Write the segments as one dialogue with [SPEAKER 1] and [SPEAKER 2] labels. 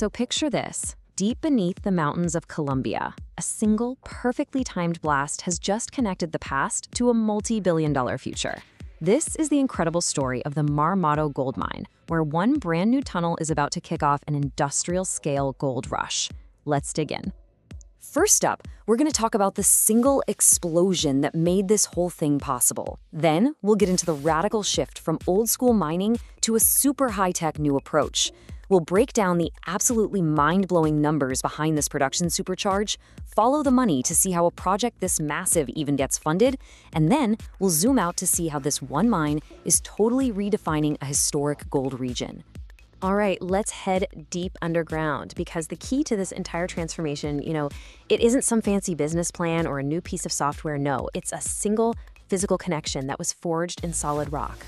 [SPEAKER 1] So picture this. Deep beneath the mountains of Colombia, a single, perfectly timed blast has just connected the past to a multi-billion-dollar future. This is the incredible story of the Marmato gold mine, where one brand new tunnel is about to kick off an industrial-scale gold rush. Let's dig in. First up, we're going to talk about the single explosion that made this whole thing possible. Then, we'll get into the radical shift from old-school mining to a super high-tech new approach. We'll break down the absolutely mind-blowing numbers behind this production supercharge, follow the money to see how a project this massive even gets funded, and then we'll zoom out to see how this one mine is totally redefining a historic gold region. All right, let's head deep underground, because the key to this entire transformation, it isn't some fancy business plan or a new piece of software. No, it's a single physical connection that was forged in solid rock.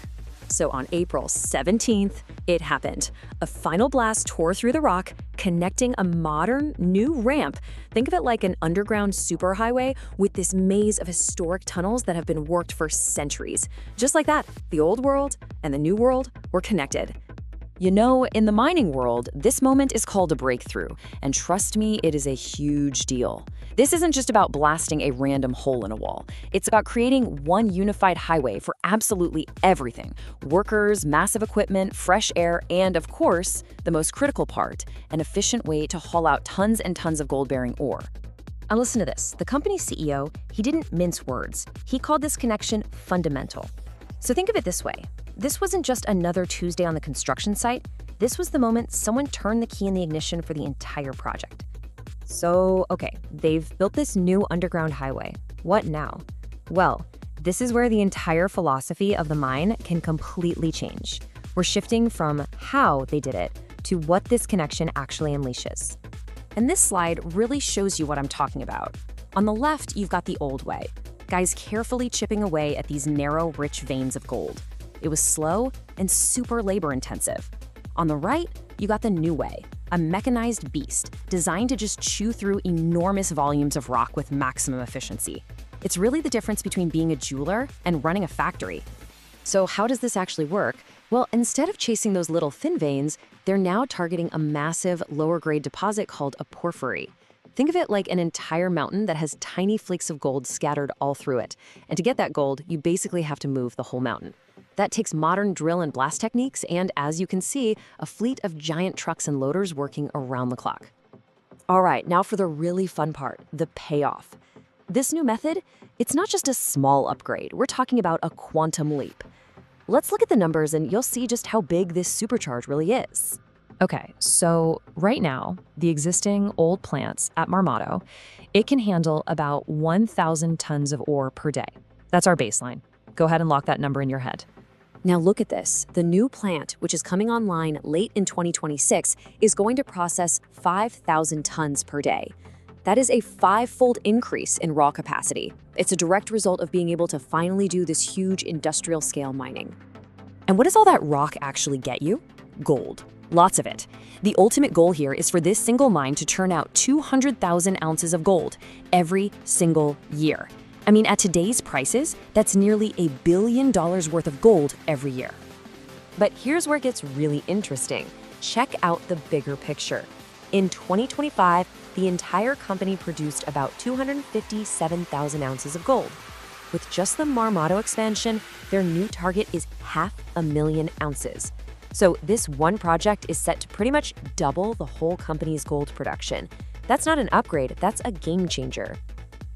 [SPEAKER 1] So on April 17th, it happened. A final blast tore through the rock, connecting a modern, new ramp. Think of it like an underground superhighway with this maze of historic tunnels that have been worked for centuries. Just like that, the old world and the new world were connected. In the mining world, this moment is called a breakthrough, and trust me, it is a huge deal. This isn't just about blasting a random hole in a wall. It's about creating one unified highway for absolutely everything: workers, massive equipment, fresh air, and of course, the most critical part, an efficient way to haul out tons and tons of gold-bearing ore. Now listen to this. The company's CEO, he didn't mince words. He called this connection fundamental. So think of it this way. This wasn't just another Tuesday on the construction site. This was the moment someone turned the key in the ignition for the entire project. So, okay, they've built this new underground highway. What now? Well, this is where the entire philosophy of the mine can completely change. We're shifting from how they did it to what this connection actually unleashes. And this slide really shows you what I'm talking about. On the left, you've got the old way. Guys carefully chipping away at these narrow, rich veins of gold. It was slow and super labor-intensive. On the right, you got the new way, a mechanized beast designed to just chew through enormous volumes of rock with maximum efficiency. It's really the difference between being a jeweler and running a factory. So how does this actually work? Well, instead of chasing those little thin veins, they're now targeting a massive lower-grade deposit called a porphyry. Think of it like an entire mountain that has tiny flakes of gold scattered all through it. And to get that gold, you basically have to move the whole mountain. That takes modern drill and blast techniques and, as you can see, a fleet of giant trucks and loaders working around the clock. All right, now for the really fun part, the payoff. This new method, it's not just a small upgrade. We're talking about a quantum leap. Let's look at the numbers and you'll see just how big this supercharge really is. Okay, so right now, the existing old plants at Marmato, it can handle about 1,000 tons of ore per day. That's our baseline. Go ahead and lock that number in your head. Now look at this. The new plant, which is coming online late in 2026, is going to process 5,000 tons per day. That is a 5-fold increase in raw capacity. It's a direct result of being able to finally do this huge industrial-scale mining. And what does all that rock actually get you? Gold. Lots of it. The ultimate goal here is for this single mine to turn out 200,000 ounces of gold every single year. I mean, at today's prices, that's nearly $1 billion worth of gold every year. But here's where it gets really interesting. Check out the bigger picture. In 2025, the entire company produced about 257,000 ounces of gold. With just the Marmato expansion, their new target is 500,000 ounces. So this one project is set to pretty much double the whole company's gold production. That's not an upgrade, that's a game changer.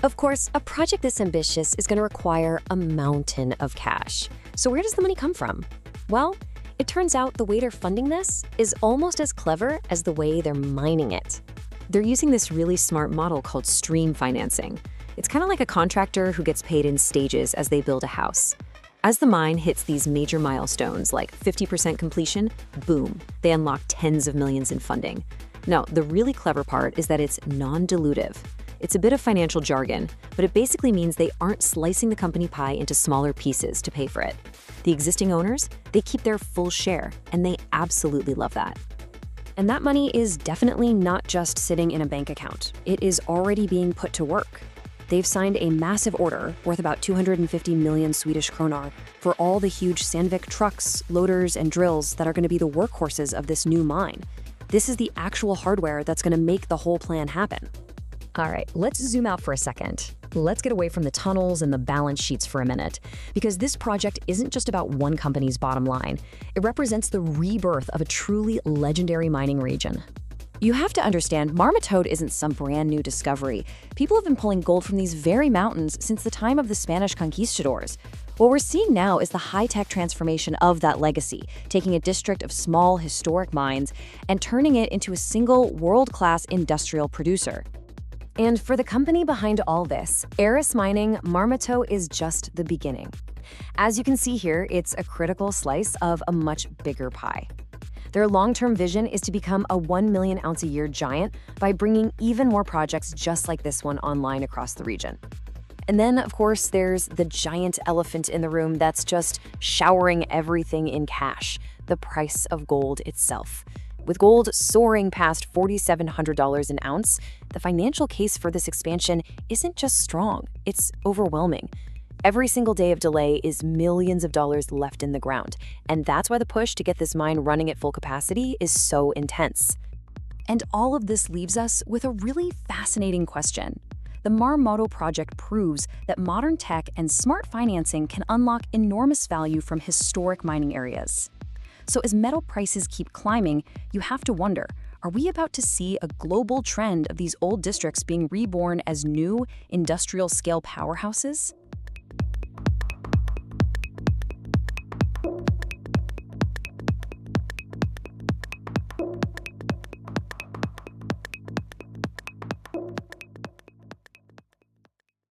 [SPEAKER 1] Of course, a project this ambitious is going to require a mountain of cash. So where does the money come from? Well, it turns out the way they're funding this is almost as clever as the way they're mining it. They're using this really smart model called stream financing. It's kind of like a contractor who gets paid in stages as they build a house. As the mine hits these major milestones like 50% completion, boom, they unlock tens of millions in funding. Now, the really clever part is that it's non-dilutive. It's a bit of financial jargon, but it basically means they aren't slicing the company pie into smaller pieces to pay for it. The existing owners, they keep their full share, and they absolutely love that. And that money is definitely not just sitting in a bank account. It is already being put to work. They've signed a massive order worth about 250 million Swedish kroner for all the huge Sandvik trucks, loaders, and drills that are going to be the workhorses of this new mine. This is the actual hardware that's going to make the whole plan happen. All right, let's zoom out for a second. Let's get away from the tunnels and the balance sheets for a minute, because this project isn't just about one company's bottom line. It represents the rebirth of a truly legendary mining region. You have to understand, Marmato isn't some brand new discovery. People have been pulling gold from these very mountains since the time of the Spanish conquistadors. What we're seeing now is the high-tech transformation of that legacy, taking a district of small, historic mines and turning it into a single, world-class industrial producer. And for the company behind all this, Aris Mining, Marmato is just the beginning. As you can see here, it's a critical slice of a much bigger pie. Their long-term vision is to become a 1 million ounce a year giant by bringing even more projects just like this one online across the region. And then, of course, there's the giant elephant in the room that's just showering everything in cash, the price of gold itself. With gold soaring past $4,700 an ounce, the financial case for this expansion isn't just strong, it's overwhelming. Every single day of delay is millions of dollars left in the ground, and that's why the push to get this mine running at full capacity is so intense. And all of this leaves us with a really fascinating question. The Marmato project proves that modern tech and smart financing can unlock enormous value from historic mining areas. So as metal prices keep climbing, you have to wonder, are we about to see a global trend of these old districts being reborn as new industrial-scale powerhouses?